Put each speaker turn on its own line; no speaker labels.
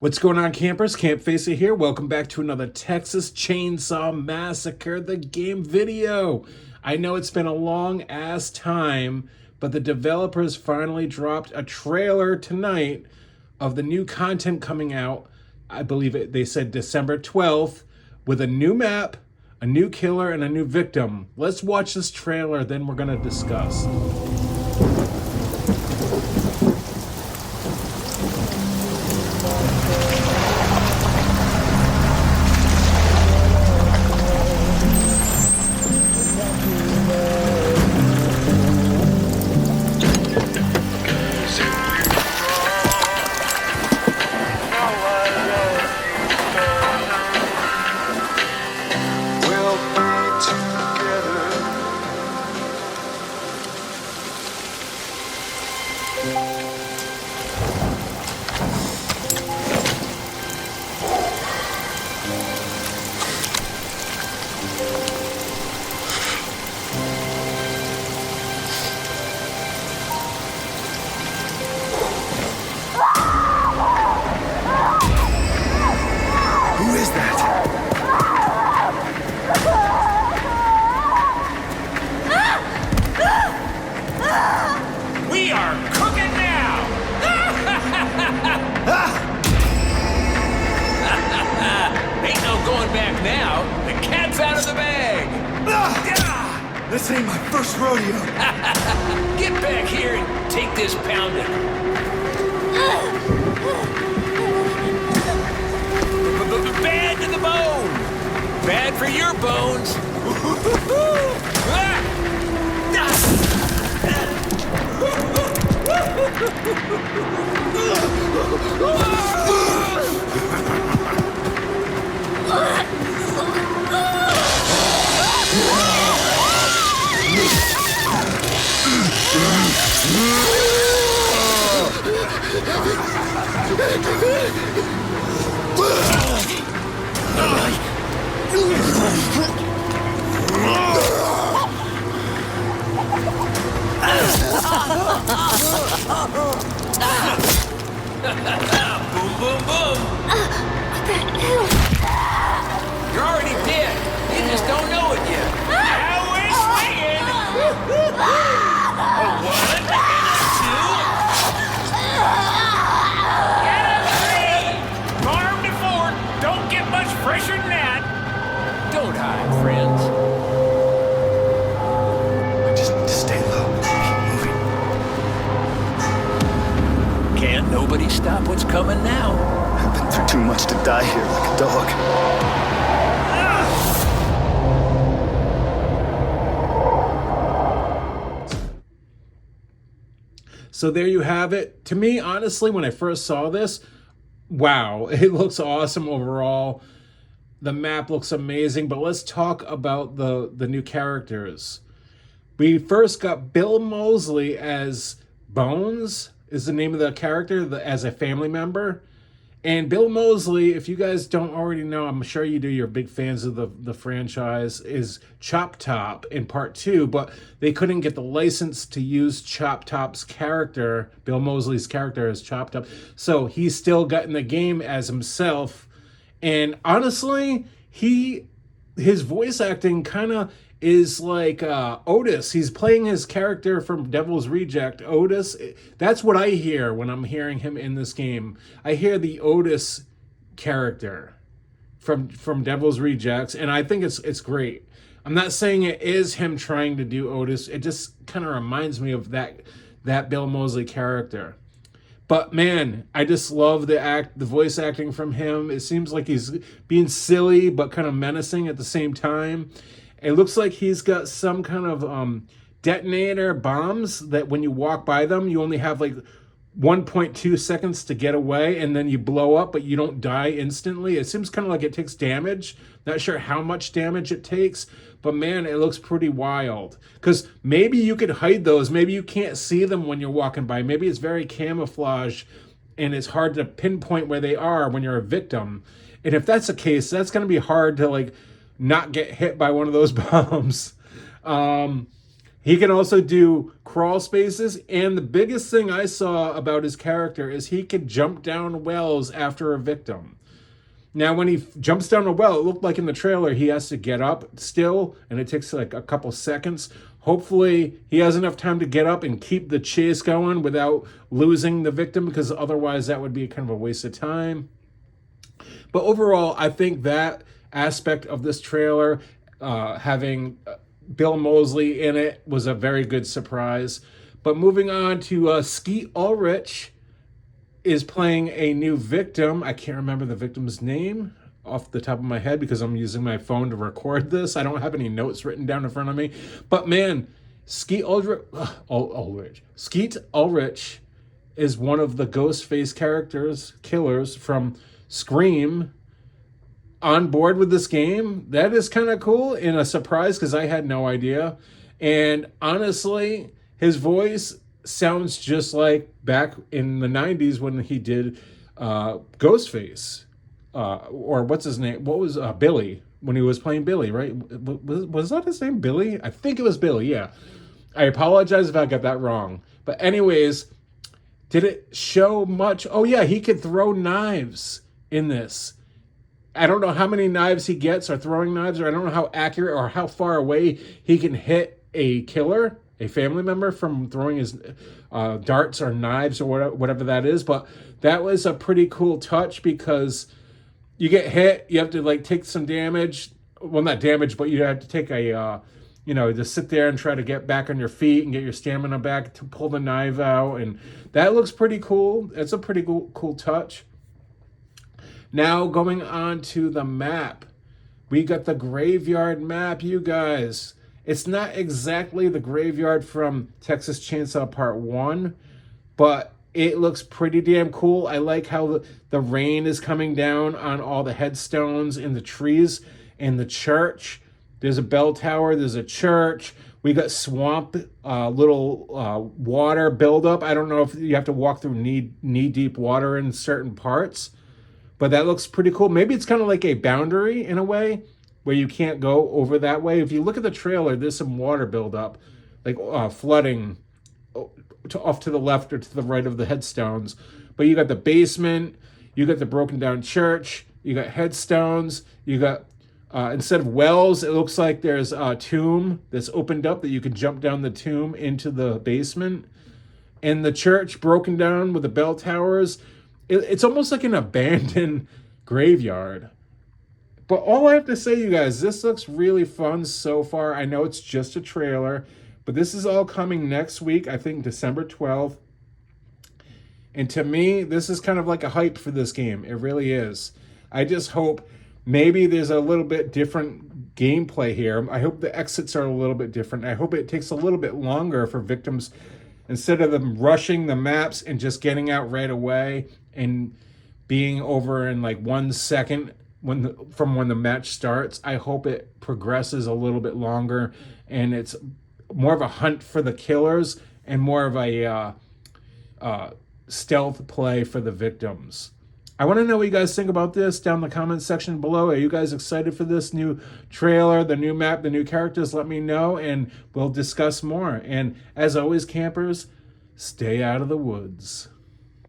What's going on, campers? Camp Facer here. Welcome back to another Texas Chainsaw Massacre, the game video. I know it's been a long ass time, but the developers finally dropped a trailer tonight of the new content coming out. I believe they said December 12th, with a new map, a new killer, and a new victim. Let's watch this trailer, then we're going to discuss.
Who is that?
We are cooking now! Ain't no going back now. The cat's out of the bag.
This ain't my first rodeo.
Get back here and take this pounding. Bad to the bone. Bad for your bones. Boom, boom, boom. You're already dead. You just don't know it yet. Now we're swinging. A one and a two. And a three. Farm to four. Don't get much fresher than that. Don't hide, friends.
I just need to stay low. Keep moving.
Can't nobody stop what's coming now.
I've been through too much to die here like a dog.
So there you have it. To me, honestly, when I first saw this, wow, it looks awesome overall. The map looks amazing, but let's talk about the new characters. We first got Bill Moseley as Bones, is the name of the character, as a family member. And Bill Moseley, if you guys don't already know, I'm sure you do, you're big fans of the franchise, is Chop Top in part 2, but they couldn't get the license to use Chop Top's character, Bill Moseley's character as Chop Top. So he's still got in the game as himself. And honestly, his voice acting kind of is like Otis. He's playing his character from Devil's Reject, Otis. That's what I hear when I'm hearing him in this game. I hear the Otis character from Devil's Rejects, and I think it's great. I'm not saying it is him trying to do Otis. It just kind of reminds me of that Bill Moseley character. But man, I just love the voice acting from him. It seems like he's being silly but kind of menacing at the same time. It looks like he's got some kind of detonator bombs that when you walk by them, you only have like 1.2 seconds to get away, and then you blow up, but you don't die instantly. It seems kind of like it takes damage. Not sure how much damage it takes, but man, it looks pretty wild. Because maybe you could hide those. Maybe you can't see them when you're walking by. Maybe it's very camouflage, and it's hard to pinpoint where they are when you're a victim. And if that's the case, that's going to be hard to like not get hit by one of those bombs. He can also do crawl spaces, and the biggest thing I saw about his character is he could jump down wells after a victim. Now, when he jumps down a well, it looked like in the trailer he has to get up still, and it takes like a couple seconds. Hopefully, he has enough time to get up and keep the chase going without losing the victim, because otherwise that would be kind of a waste of time. But overall, I think that aspect of this trailer, having Bill Moseley in it, was a very good surprise. But moving on to Skeet Ulrich is playing a new victim. I can't remember the victim's name off the top of my head because I'm using my phone to record this. I don't have any notes written down in front of me. But man, Skeet Ulrich is one of the Ghostface killers from Scream, on board with this game. That is kind of cool and a surprise because I had no idea. And honestly, his voice sounds just like back in the 90s when he did Ghostface. Or what's his name? What was Billy, when he was playing Billy, right? Was that his name, Billy? I think it was Billy, yeah. I apologize if I got that wrong. But anyways, did it show much? Oh yeah, he could throw knives in this. I don't know how many knives he gets, or throwing knives, or I don't know how accurate or how far away he can hit a killer, a family member, from throwing his darts or knives or whatever that is. But that was a pretty cool touch because you get hit, you have to like take some damage. Well, not damage, but you have to take a, just sit there and try to get back on your feet and get your stamina back to pull the knife out. And that looks pretty cool. It's a pretty cool touch. Now going on to the map. We got the graveyard map, you guys. It's not exactly the graveyard from Texas Chainsaw Part 1, but it looks pretty damn cool. I like how the rain is coming down on all the headstones in the trees and the church. There's a bell tower, there's a church. We got swamp, little water buildup. I don't know if you have to walk through knee-deep water in certain parts, but that looks pretty cool. Maybe it's kind of like a boundary in a way where you can't go over that way. If you look at the trailer, there's some water buildup, like flooding off to the left or to the right of the headstones. But you got the basement, you got the broken down church, you got headstones, you got, instead of wells, it looks like there's a tomb that's opened up that you can jump down the tomb into the basement. And the church broken down with the bell towers. It's almost like an abandoned graveyard. But all I have to say, you guys, this looks really fun so far. I know it's just a trailer, but this is all coming next week, I think December 12th. And to me, this is kind of like a hype for this game. It really is. I just hope maybe there's a little bit different gameplay here. I hope the exits are a little bit different. I hope it takes a little bit longer for victims, instead of them rushing the maps and just getting out right away and being over in like 1 second from when the match starts. I hope it progresses a little bit longer and it's more of a hunt for the killers and more of a stealth play for the victims. I want to know what you guys think about this down in the comment section below. Are you guys excited for this new trailer, the new map, the new characters? Let me know and we'll discuss more. And as always, campers, stay out of the woods.